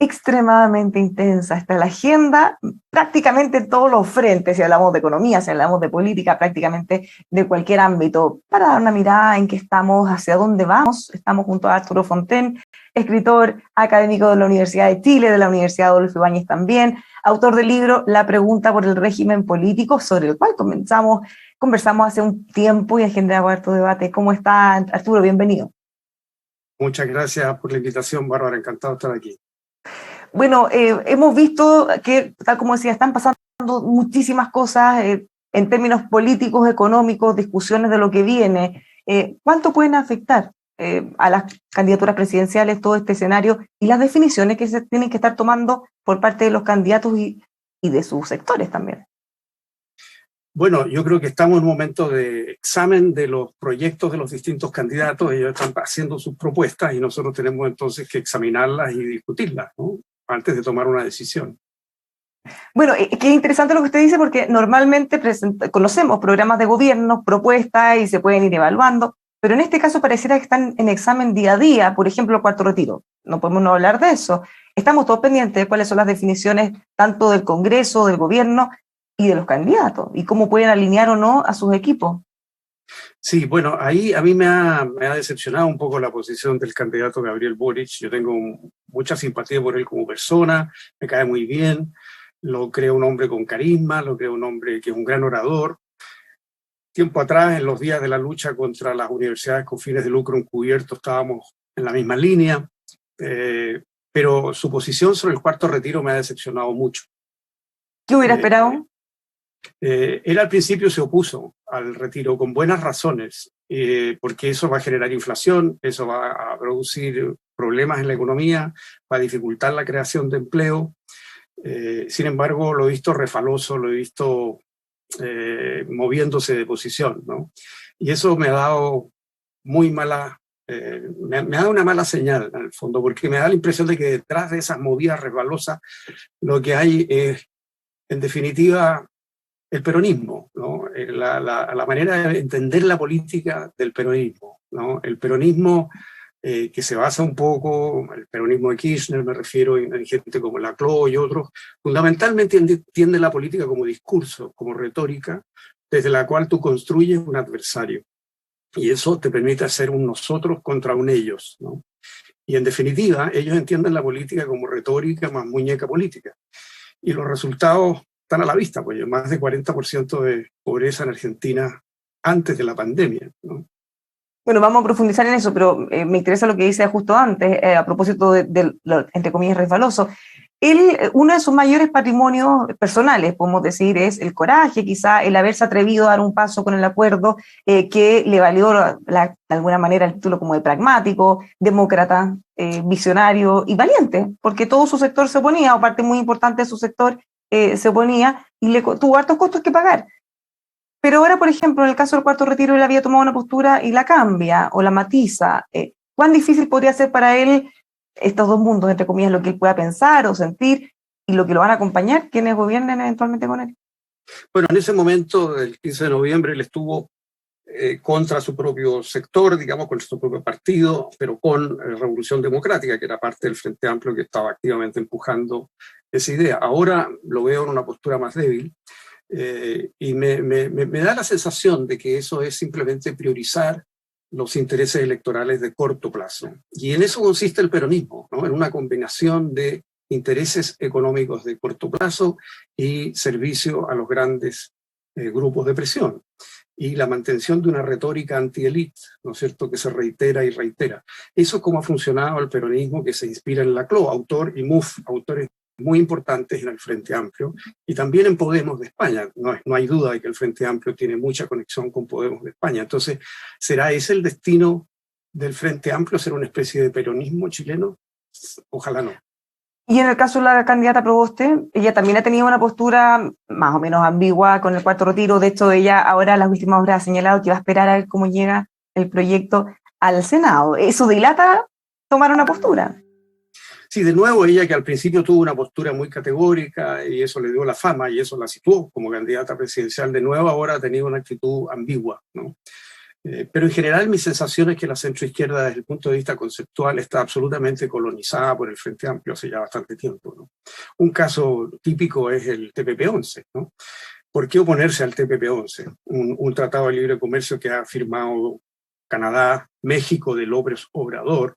extremadamente intensa. Está la agenda prácticamente en todos los frentes, si hablamos de economía, si hablamos de política, prácticamente de cualquier ámbito, para dar una mirada en qué estamos, hacia dónde vamos. Estamos junto a Arturo Fonten, escritor académico de la Universidad de Chile, de la Universidad Adolfo Ibáñez también, autor del libro La pregunta por el régimen político, sobre el cual conversamos hace un tiempo y ha generado harto debate. ¿Cómo está, Arturo? Bienvenido. Muchas gracias por la invitación, Bárbara, encantado de estar aquí. Bueno, hemos visto que, tal como decía, están pasando muchísimas cosas en términos políticos, económicos, discusiones de lo que viene. ¿Cuánto pueden afectar a las candidaturas presidenciales todo este escenario y las definiciones que se tienen que estar tomando por parte de los candidatos y de sus sectores también? Bueno, yo creo que estamos en un momento de examen de los proyectos de los distintos candidatos. Ellos están haciendo sus propuestas y nosotros tenemos entonces que examinarlas y discutirlas, ¿no?, antes de tomar una decisión. Bueno, qué interesante lo que usted dice, porque normalmente conocemos programas de gobierno, propuestas y se pueden ir evaluando, pero en este caso pareciera que están en examen día a día. Por ejemplo, el cuarto retiro. No podemos no hablar de eso. Estamos todos pendientes de cuáles son las definiciones tanto del Congreso, del gobierno y de los candidatos, y cómo pueden alinear o no a sus equipos. Sí, bueno, ahí a mí me ha decepcionado un poco la posición del candidato Gabriel Boric. Yo tengo mucha simpatía por él como persona, me cae muy bien, lo creo un hombre con carisma, lo creo un hombre que es un gran orador. Tiempo atrás, en los días de la lucha contra las universidades con fines de lucro encubiertos, estábamos en la misma línea, pero su posición sobre el cuarto retiro me ha decepcionado mucho. ¿Qué hubiera esperado? Él al principio se opuso al retiro con buenas razones, porque eso va a generar inflación, eso va a producir problemas en la economía, va a dificultar la creación de empleo. Sin embargo, lo he visto refaloso, lo he visto moviéndose de posición, ¿no? Y eso me ha dado muy mala, me ha dado una mala señal, en el fondo, porque me da la impresión de que detrás de esas movidas resbalosas lo que hay es, en definitiva, el peronismo, ¿no? La manera de entender la política del peronismo, ¿no? El peronismo que se basa un poco, el peronismo de Kirchner, me refiero, en gente como Laclau y otros, fundamentalmente entiende la política como discurso, como retórica, desde la cual tú construyes un adversario. Y eso te permite hacer un nosotros contra un ellos, ¿no? Y en definitiva, ellos entienden la política como retórica más muñeca política. Y los resultados están a la vista, pues más de 40% de pobreza en Argentina antes de la pandemia, ¿no? Bueno, vamos a profundizar en eso, pero me interesa lo que dice justo antes, a propósito de lo, entre comillas, resbaloso. Uno de sus mayores patrimonios personales, podemos decir, es el coraje, quizá el haberse atrevido a dar un paso con el acuerdo que le valió de alguna manera el título como de pragmático, demócrata, visionario y valiente, porque todo su sector se oponía, o parte muy importante de su sector se oponía, y tuvo hartos costos que pagar. Pero ahora, por ejemplo, en el caso del cuarto retiro, él había tomado una postura y la cambia o la matiza. ¿Cuán difícil podría ser para él estos dos mundos, entre comillas, lo que él pueda pensar o sentir y lo que lo van a acompañar, quienes gobiernen eventualmente con él? Bueno, en ese momento, el 15 de noviembre, él estuvo contra su propio sector, digamos, con su propio partido, pero con Revolución Democrática, que era parte del Frente Amplio que estaba activamente empujando esa idea. Ahora lo veo en una postura más débil. Y me da la sensación de que eso es simplemente priorizar los intereses electorales de corto plazo. Y en eso consiste el peronismo, ¿no? En una combinación de intereses económicos de corto plazo y servicio a los grandes grupos de presión. Y la mantención de una retórica anti-elite, ¿no es cierto?, que se reitera y reitera. Eso es como ha funcionado el peronismo, que se inspira en Laclau, autor, y Mouffe, autores muy importantes en el Frente Amplio y también en Podemos de España. No hay duda de que el Frente Amplio tiene mucha conexión con Podemos de España. Entonces, ¿será ese el destino del Frente Amplio, ser una especie de peronismo chileno? Ojalá no. Y en el caso de la candidata Proboste, ella también ha tenido una postura más o menos ambigua con el cuarto retiro. De hecho, ella ahora, en las últimas horas, ha señalado que va a esperar a ver cómo llega el proyecto al Senado. ¿Eso dilata tomar una postura? Sí, de nuevo, ella que al principio tuvo una postura muy categórica y eso le dio la fama y eso la situó como candidata presidencial, de nuevo ahora ha tenido una actitud ambigua, ¿no? Pero en general mi sensación es que la centroizquierda desde el punto de vista conceptual está absolutamente colonizada por el Frente Amplio hace ya bastante tiempo, ¿no? Un caso típico es el TPP-11, ¿no? ¿Por qué oponerse al TPP-11? Un tratado de libre comercio que ha firmado Canadá, México de López Obrador,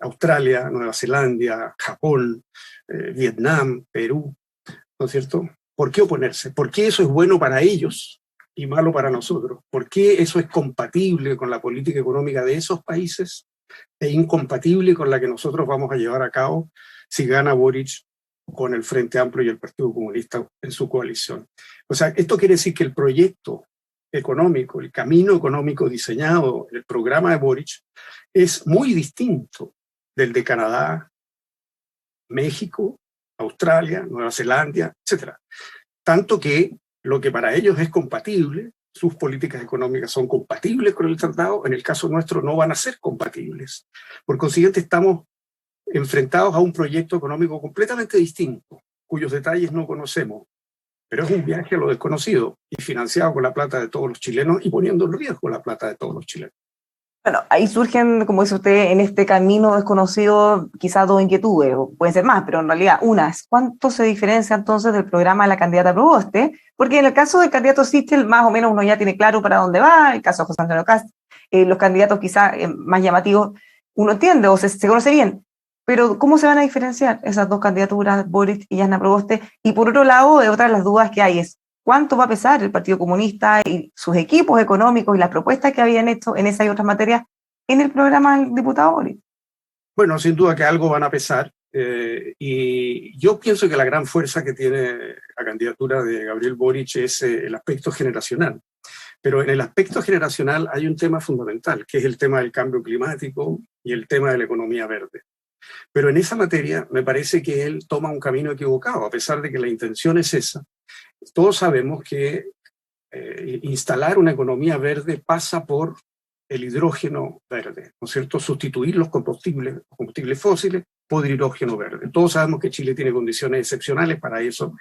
Australia, Nueva Zelanda, Japón, Vietnam, Perú, ¿no es cierto? ¿Por qué oponerse? ¿Por qué eso es bueno para ellos y malo para nosotros? ¿Por qué eso es compatible con la política económica de esos países e incompatible con la que nosotros vamos a llevar a cabo si gana Boric con el Frente Amplio y el Partido Comunista en su coalición? O sea, esto quiere decir que el proyecto económico, el camino económico diseñado, el programa de Boric, es muy distinto del de Canadá, México, Australia, Nueva Zelanda, etc. Tanto que lo que para ellos es compatible, sus políticas económicas son compatibles con el tratado, en el caso nuestro no van a ser compatibles. Por consiguiente, estamos enfrentados a un proyecto económico completamente distinto, cuyos detalles no conocemos, pero es un viaje a lo desconocido y financiado con la plata de todos los chilenos y poniendo en riesgo la plata de todos los chilenos. Bueno, ahí surgen, como dice usted, en este camino desconocido, quizás dos inquietudes, o pueden ser más, pero en realidad una es, ¿cuánto se diferencia entonces del programa de la candidata Proboste? Porque en el caso del candidato Sichel, más o menos uno ya tiene claro para dónde va, el caso de José Antonio Kast, los candidatos quizás más llamativos, uno entiende o se conoce bien, pero ¿cómo se van a diferenciar esas dos candidaturas, Boric y Jasna Proboste? Y por otro lado, otra de las dudas que hay es, ¿cuánto va a pesar el Partido Comunista y sus equipos económicos y las propuestas que habían hecho en esa y otras materias en el programa del diputado Boric? Bueno, sin duda que algo van a pesar. Y yo pienso que la gran fuerza que tiene la candidatura de Gabriel Boric es el aspecto generacional. Pero en el aspecto generacional hay un tema fundamental, que es el tema del cambio climático y el tema de la economía verde. Pero en esa materia me parece que él toma un camino equivocado, a pesar de que la intención es esa. Todos sabemos que instalar una economía verde pasa por el hidrógeno verde, ¿no es cierto? Sustituir los combustibles fósiles por hidrógeno verde. Todos sabemos que Chile tiene condiciones excepcionales para eso,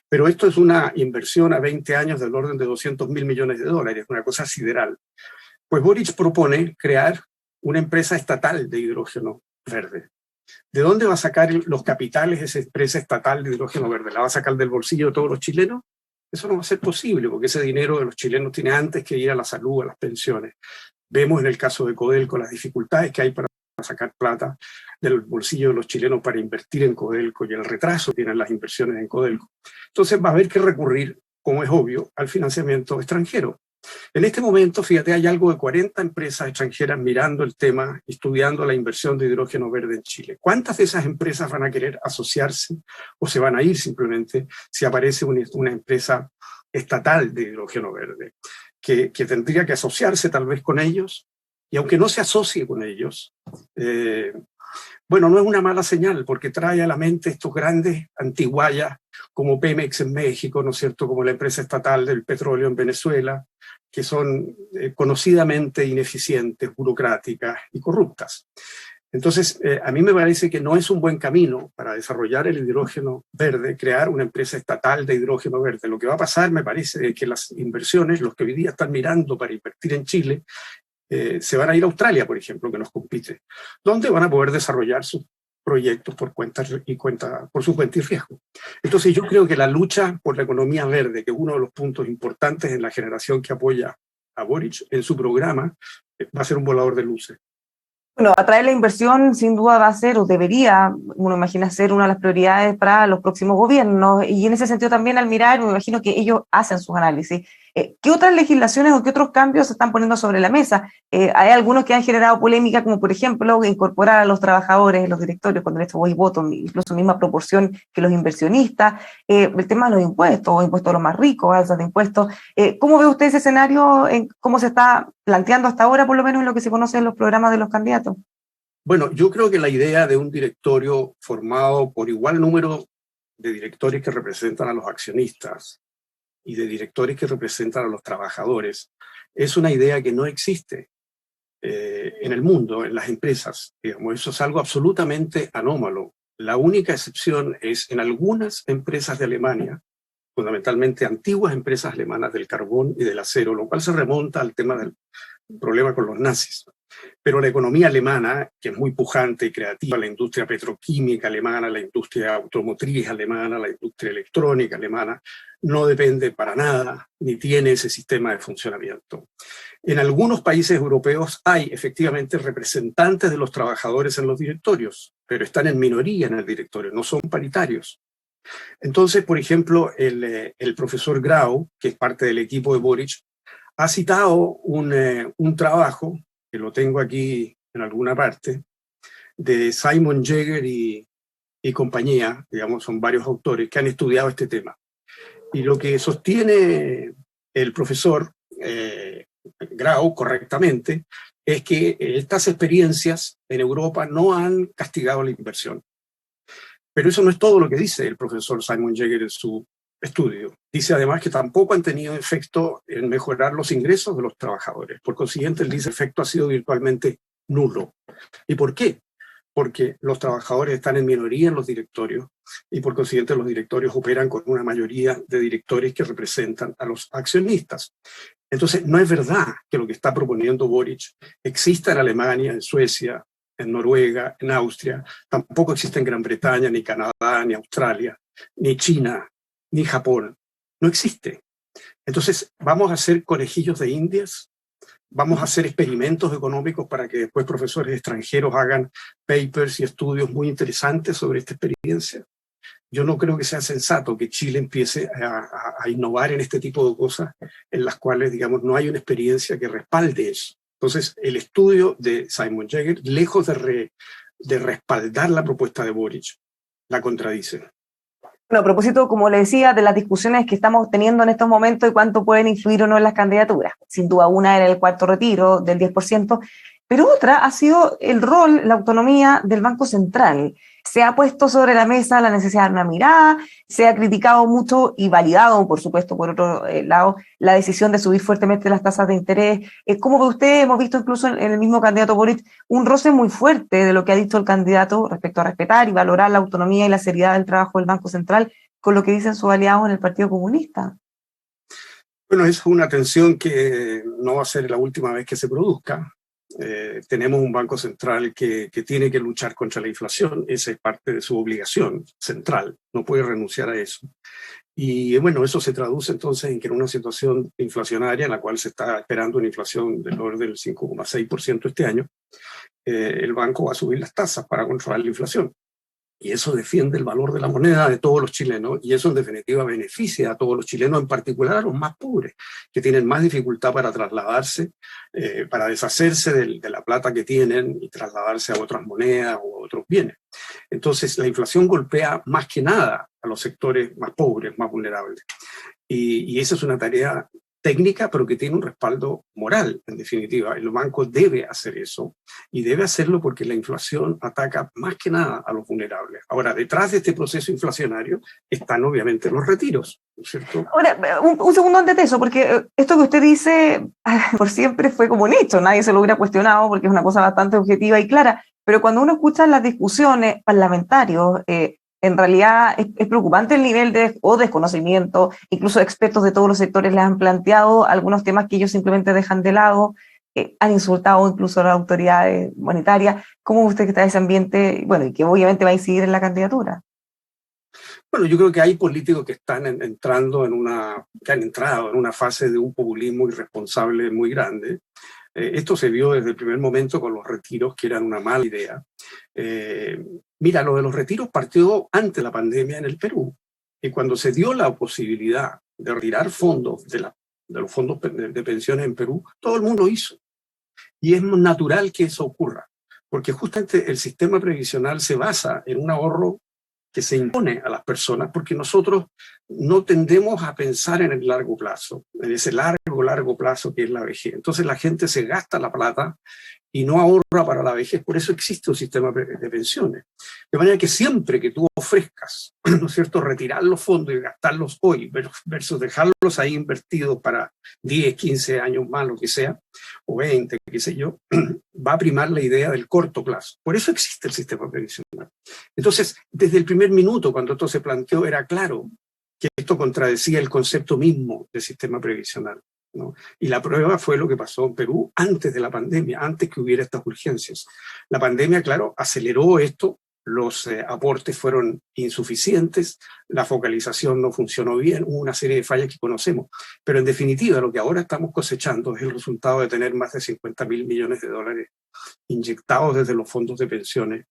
pero esto es una inversión a 20 años del orden de 200.000 millones de dólares, una cosa sideral. Pues Boric propone crear una empresa estatal de hidrógeno verde. ¿De dónde va a sacar los capitales esa empresa estatal de hidrógeno verde? ¿La va a sacar del bolsillo de todos los chilenos? Eso no va a ser posible, porque ese dinero de los chilenos tiene antes que ir a la salud, a las pensiones. Vemos en el caso de Codelco las dificultades que hay para sacar plata del bolsillo de los chilenos para invertir en Codelco y el retraso que tienen las inversiones en Codelco. Entonces va a haber que recurrir, como es obvio, al financiamiento extranjero. En este momento, fíjate, hay algo de 40 empresas extranjeras mirando el tema, estudiando la inversión de hidrógeno verde en Chile. ¿Cuántas de esas empresas van a querer asociarse o se van a ir simplemente si aparece una empresa estatal de hidrógeno verde? Que tendría que asociarse tal vez con ellos, y aunque no se asocie con ellos, bueno, no es una mala señal, porque trae a la mente estos grandes antiguallas como Pemex en México, ¿no es cierto?, como la empresa estatal del petróleo en Venezuela, que son conocidamente ineficientes, burocráticas y corruptas. Entonces, a mí me parece que no es un buen camino para desarrollar el hidrógeno verde, crear una empresa estatal de hidrógeno verde. Lo que va a pasar, me parece, es que las inversiones, los que hoy día están mirando para invertir en Chile, se van a ir a Australia, por ejemplo, que nos compite, donde van a poder desarrollar sus proyectos por su cuenta y riesgo. Entonces, yo creo que la lucha por la economía verde, que es uno de los puntos importantes en la generación que apoya a Boric en su programa, va a ser un volador de luces. Bueno, atraer la inversión sin duda va a ser, o debería, uno imagina ser una de las prioridades para los próximos gobiernos, y en ese sentido también al mirar, me imagino que ellos hacen sus análisis. ¿Qué otras legislaciones o qué otros cambios se están poniendo sobre la mesa? Hay algunos que han generado polémica, como por ejemplo incorporar a los trabajadores en los directorios con derecho a voz y voto, incluso misma proporción que los inversionistas, el tema de los impuestos, impuestos a los más ricos, alzas de impuestos. ¿Cómo ve usted ese escenario? ¿Cómo se está planteando hasta ahora, por lo menos en lo que se conoce en los programas de los candidatos? Bueno, yo creo que la idea de un directorio formado por igual número de directores que representan a los accionistas y de directores que representan a los trabajadores es una idea que no existe en el mundo, en las empresas. Digamos, eso es algo absolutamente anómalo. La única excepción es en algunas empresas de Alemania, fundamentalmente antiguas empresas alemanas del carbón y del acero, lo cual se remonta al tema del problema con los nazis. Pero la economía alemana, que es muy pujante y creativa, la industria petroquímica alemana, la industria automotriz alemana, la industria electrónica alemana, no depende para nada, ni tiene ese sistema de funcionamiento. En algunos países europeos hay efectivamente representantes de los trabajadores en los directorios, pero están en minoría en el directorio, no son paritarios. Entonces, por ejemplo, el profesor Grau, que es parte del equipo de Boric, ha citado un trabajo, que lo tengo aquí en alguna parte, de Simon Jäger y compañía, digamos, son varios autores que han estudiado este tema. Y lo que sostiene el profesor Grau correctamente es que estas experiencias en Europa no han castigado la inversión. Pero eso no es todo lo que dice el profesor Simon Jäger en su estudio. Dice además que tampoco han tenido efecto en mejorar los ingresos de los trabajadores. Por consiguiente, él dice que el efecto ha sido virtualmente nulo. ¿Y por qué? Porque los trabajadores están en minoría en los directorios y por consiguiente los directorios operan con una mayoría de directores que representan a los accionistas. Entonces, no es verdad que lo que está proponiendo Boric exista en Alemania, en Suecia, en Noruega, en Austria, tampoco existe en Gran Bretaña, ni Canadá, ni Australia, ni China, ni Japón. No existe. Entonces, vamos a hacer conejillos de indias, vamos a hacer experimentos económicos para que después profesores extranjeros hagan papers y estudios muy interesantes sobre esta experiencia. Yo no creo que sea sensato que Chile empiece a innovar en este tipo de cosas en las cuales, digamos, no hay una experiencia que respalde eso. Entonces, el estudio de Simon Jäger, lejos de respaldar la propuesta de Boric, la contradice. Bueno, a propósito, como le decía, de las discusiones que estamos teniendo en estos momentos y cuánto pueden influir o no en las candidaturas. Sin duda, una era el cuarto retiro del 10%, pero otra ha sido el rol, la autonomía del Banco Central. Se ha puesto sobre la mesa la necesidad de una mirada, se ha criticado mucho y validado, por supuesto, por otro lado, la decisión de subir fuertemente las tasas de interés. ¿Cómo ve usted? Hemos visto incluso en el mismo candidato Boric un roce muy fuerte de lo que ha dicho el candidato respecto a respetar y valorar la autonomía y la seriedad del trabajo del Banco Central con lo que dicen sus aliados en el Partido Comunista. Bueno, es una tensión que no va a ser la última vez que se produzca. Tenemos un Banco Central que tiene que luchar contra la inflación, esa es parte de su obligación central, no puede renunciar a eso. Y bueno, eso se traduce entonces en que en una situación inflacionaria en la cual se está esperando una inflación del orden del 5,6% este año, el banco va a subir las tasas para controlar la inflación. Y eso defiende el valor de la moneda de todos los chilenos y eso en definitiva beneficia a todos los chilenos, en particular a los más pobres, que tienen más dificultad para trasladarse, para deshacerse de la plata que tienen y trasladarse a otras monedas o a otros bienes. Entonces la inflación golpea más que nada a los sectores más pobres, más vulnerables. Y esa es una tarea técnica, pero que tiene un respaldo moral, en definitiva. El banco debe hacer eso, y debe hacerlo porque la inflación ataca más que nada a los vulnerables. Ahora, detrás de este proceso inflacionario están obviamente los retiros, ¿no es cierto? Ahora, un segundo antes de eso, porque esto que usted dice por siempre fue como un hecho, nadie se lo hubiera cuestionado porque es una cosa bastante objetiva y clara, pero cuando uno escucha las discusiones parlamentarias, en realidad es preocupante el nivel de desconocimiento, incluso expertos de todos los sectores les han planteado algunos temas que ellos simplemente dejan de lado, han insultado incluso a las autoridades monetarias. ¿Cómo usted que está en ese ambiente, bueno, y que obviamente va a incidir en la candidatura? Bueno, yo creo que hay políticos que están entrando que han entrado en una fase de un populismo irresponsable muy grande. Esto se vio desde el primer momento con los retiros, que eran una mala idea. Mira, lo de los retiros partió antes de la pandemia en el Perú. Y cuando se dio la posibilidad de retirar fondos de los fondos de pensiones en Perú, todo el mundo lo hizo. Y es natural que eso ocurra, porque justamente el sistema previsional se basa en un ahorro que se impone a las personas, porque nosotros no tendemos a pensar en el largo plazo, en ese largo plazo que es la vejez. Entonces la gente se gasta la plata y no ahorra para la vejez, por eso existe un sistema de pensiones. De manera que siempre que tú ofrezcas, ¿no es cierto?, retirar los fondos y gastarlos hoy versus dejarlos ahí invertidos para 10, 15 años más, lo que sea, o 20, qué sé yo, va a primar la idea del corto plazo. Por eso existe el sistema previsional. Entonces, desde el primer minuto, cuando esto se planteó, era claro que esto contradecía el concepto mismo del sistema previsional, ¿no? Y la prueba fue lo que pasó en Perú antes de la pandemia, antes que hubiera estas urgencias. La pandemia, claro, aceleró esto, los aportes fueron insuficientes, la focalización no funcionó bien, hubo una serie de fallas que conocemos, pero en definitiva lo que ahora estamos cosechando es el resultado de tener más de 50.000 millones de dólares inyectados desde los fondos de pensiones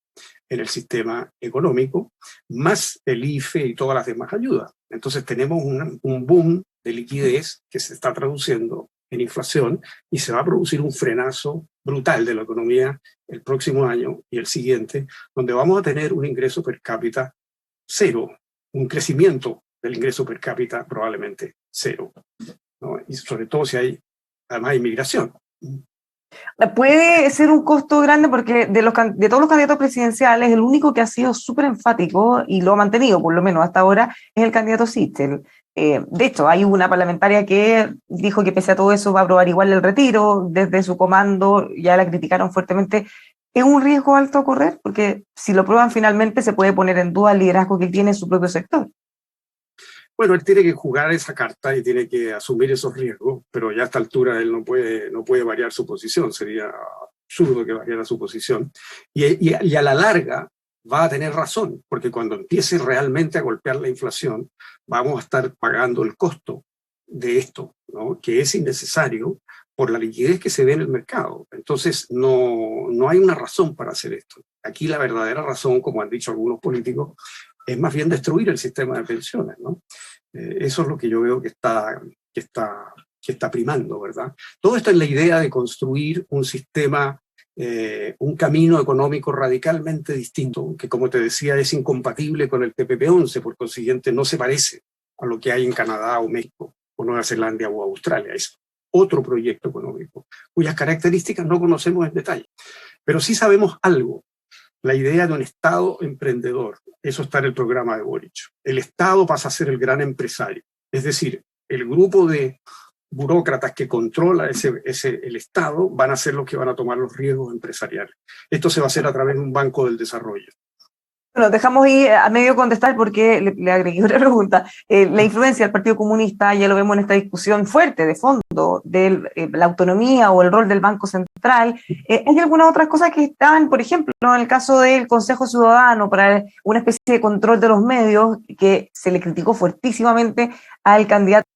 en el sistema económico, más el IFE y todas las demás ayudas. Entonces tenemos un boom de liquidez que se está traduciendo en inflación y se va a producir un frenazo brutal de la economía el próximo año y el siguiente, donde vamos a tener un ingreso per cápita cero, un crecimiento del ingreso per cápita probablemente cero, ¿no? Y sobre todo si hay además inmigración. Puede ser un costo grande porque de todos los candidatos presidenciales, el único que ha sido súper enfático y lo ha mantenido, por lo menos hasta ahora, es el candidato Sichel. De hecho, hay una parlamentaria que dijo que pese a todo eso va a aprobar igual el retiro, desde su comando ya la criticaron fuertemente. ¿Es un riesgo alto a correr? Porque si lo prueban finalmente se puede poner en duda el liderazgo que él tiene en su propio sector. Bueno, él tiene que jugar esa carta y tiene que asumir esos riesgos, pero ya a esta altura él no puede variar su posición, sería absurdo que variara su posición. Y a la larga va a tener razón, porque cuando empiece realmente a golpear la inflación, vamos a estar pagando el costo de esto, ¿no? Que es innecesario por la liquidez que se ve en el mercado. Entonces, no hay una razón para hacer esto. Aquí la verdadera razón, como han dicho algunos políticos, es más bien destruir el sistema de pensiones, ¿no? Eso es lo que yo veo que está primando, ¿verdad? Todo esto es la idea de construir un sistema, un camino económico radicalmente distinto, que como te decía es incompatible con el TPP-11, por consiguiente no se parece a lo que hay en Canadá o México o Nueva Zelanda o Australia. Es otro proyecto económico, cuyas características no conocemos en detalle. Pero sí sabemos algo. La idea de un Estado emprendedor, eso está en el programa de Boric. El Estado pasa a ser el gran empresario, es decir, el grupo de burócratas que controla el Estado van a ser los que van a tomar los riesgos empresariales. Esto se va a hacer a través de un banco del desarrollo. Bueno, dejamos ahí a medio contestar porque le agregué otra pregunta. La influencia del Partido Comunista, ya lo vemos en esta discusión fuerte de fondo, de la autonomía o el rol del Banco Central. ¿Hay algunas otras cosas que están, por ejemplo, en el caso del Consejo Ciudadano para una especie de control de los medios que se le criticó fuertísimamente al candidato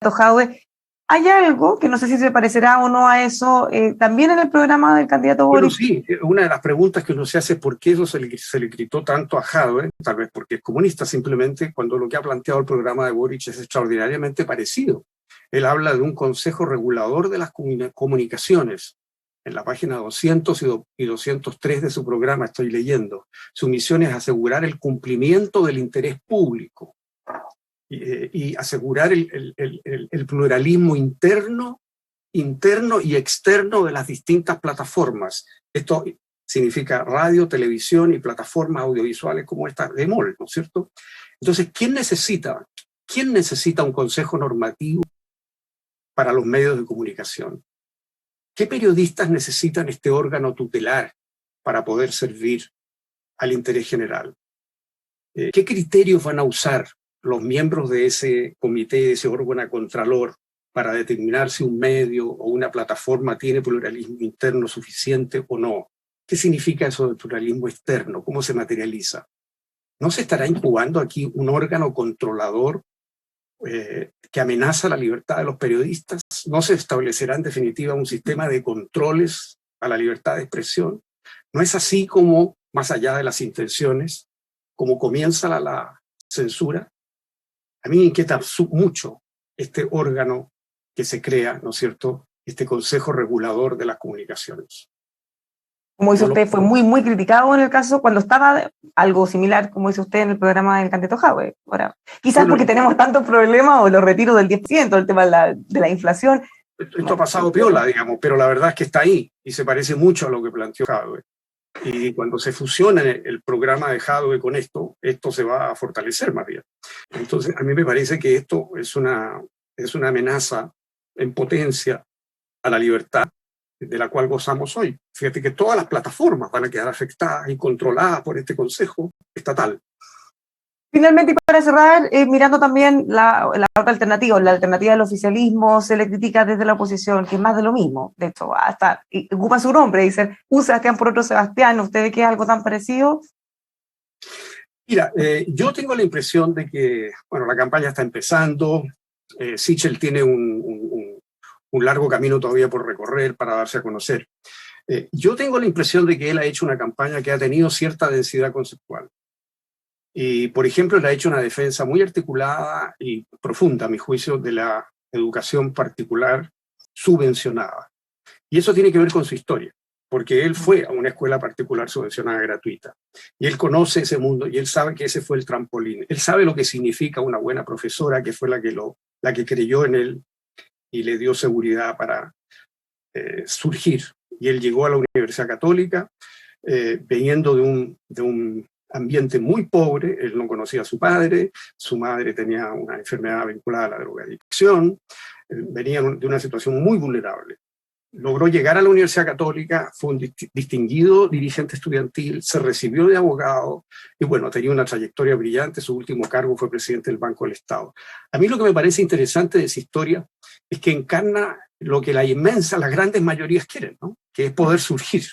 Jadwe? ¿Hay algo que no sé si se parecerá o no a eso también en el programa del candidato Boric? Bueno, sí, una de las preguntas que uno se hace es por qué eso se le gritó tanto a Jadwe, tal vez porque es comunista simplemente, cuando lo que ha planteado el programa de Boric es extraordinariamente parecido. Él habla de un consejo regulador de las comunicaciones. En la página 200 y 203 de su programa estoy leyendo. Su misión es asegurar el cumplimiento del interés público y asegurar el pluralismo interno y externo de las distintas plataformas. Esto significa radio, televisión y plataformas audiovisuales como esta de MOL, ¿no es cierto? Entonces, ¿quién necesita un consejo normativo para los medios de comunicación? ¿Qué periodistas necesitan este órgano tutelar para poder servir al interés general? ¿Qué criterios van a usar los miembros de ese comité, de ese órgano contralor, para determinar si un medio o una plataforma tiene pluralismo interno suficiente o no? ¿Qué significa eso del pluralismo externo? ¿Cómo se materializa? ¿No se estará incubando aquí un órgano controlador que amenaza la libertad de los periodistas? ¿No se establecerá en definitiva un sistema de controles a la libertad de expresión? ¿No es así como, más allá de las intenciones, como comienza la censura? A mí me inquieta mucho este órgano que se crea, ¿no es cierto?, este Consejo Regulador de las Comunicaciones. Como dice usted, fue muy, muy criticado en el caso cuando estaba algo similar, como dice usted, en el programa del candidato Jadwe. Ahora, quizás porque tenemos tantos problemas o los retiros del 10%, el tema de la inflación. Esto ha pasado piola, digamos, pero la verdad es que está ahí y se parece mucho a lo que planteó Jadwe. Y cuando se fusiona el programa de Jadwe con esto se va a fortalecer más bien. Entonces, a mí me parece que esto es una amenaza en potencia a la libertad de la cual gozamos hoy. Fíjate que todas las plataformas van a quedar afectadas y controladas por este Consejo Estatal. Finalmente, y para cerrar, mirando también la otra alternativa, la alternativa del oficialismo, se le critica desde la oposición, que es más de lo mismo. De hecho, hasta ocupa su nombre, dicen, un Sebastián por otro Sebastián. ¿Usted ve que es algo tan parecido? Mira, yo tengo la impresión de que, bueno, la campaña está empezando, Sichel tiene un largo camino todavía por recorrer para darse a conocer. Yo tengo la impresión de que él ha hecho una campaña que ha tenido cierta densidad conceptual. Y, por ejemplo, él ha hecho una defensa muy articulada y profunda, a mi juicio, de la educación particular subvencionada. Y eso tiene que ver con su historia, porque él fue a una escuela particular subvencionada gratuita. Y él conoce ese mundo y él sabe que ese fue el trampolín. Él sabe lo que significa una buena profesora, que fue la que creyó en él y le dio seguridad para surgir. Y él llegó a la Universidad Católica viniendo de un ambiente muy pobre. Él no conocía a su madre tenía una enfermedad vinculada a la drogadicción, venía de una situación muy vulnerable. Logró llegar a la Universidad Católica, fue un distinguido dirigente estudiantil, se recibió de abogado y bueno, tenía una trayectoria brillante. Su último cargo fue presidente del Banco del Estado. A mí lo que me parece interesante de esa historia es que encarna lo que las grandes mayorías quieren, ¿no? Que es poder surgir.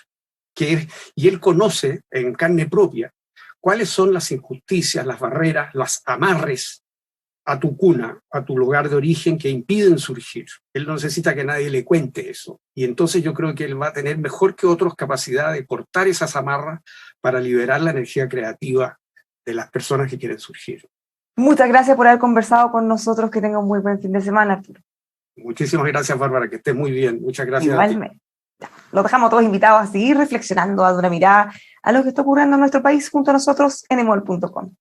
Y él conoce en carne propia cuáles son las injusticias, las barreras, las amarres a tu cuna, a tu lugar de origen, que impiden surgir. Él no necesita que nadie le cuente eso. Y entonces yo creo que él va a tener mejor que otros capacidad de cortar esas amarras para liberar la energía creativa de las personas que quieren surgir. Muchas gracias por haber conversado con nosotros. Que tenga un muy buen fin de semana, Arturo. Muchísimas gracias, Bárbara, que estés muy bien. Muchas gracias. Igualmente. Los dejamos todos invitados a seguir reflexionando, a dar una mirada a lo que está ocurriendo en nuestro país junto a nosotros en emol.com.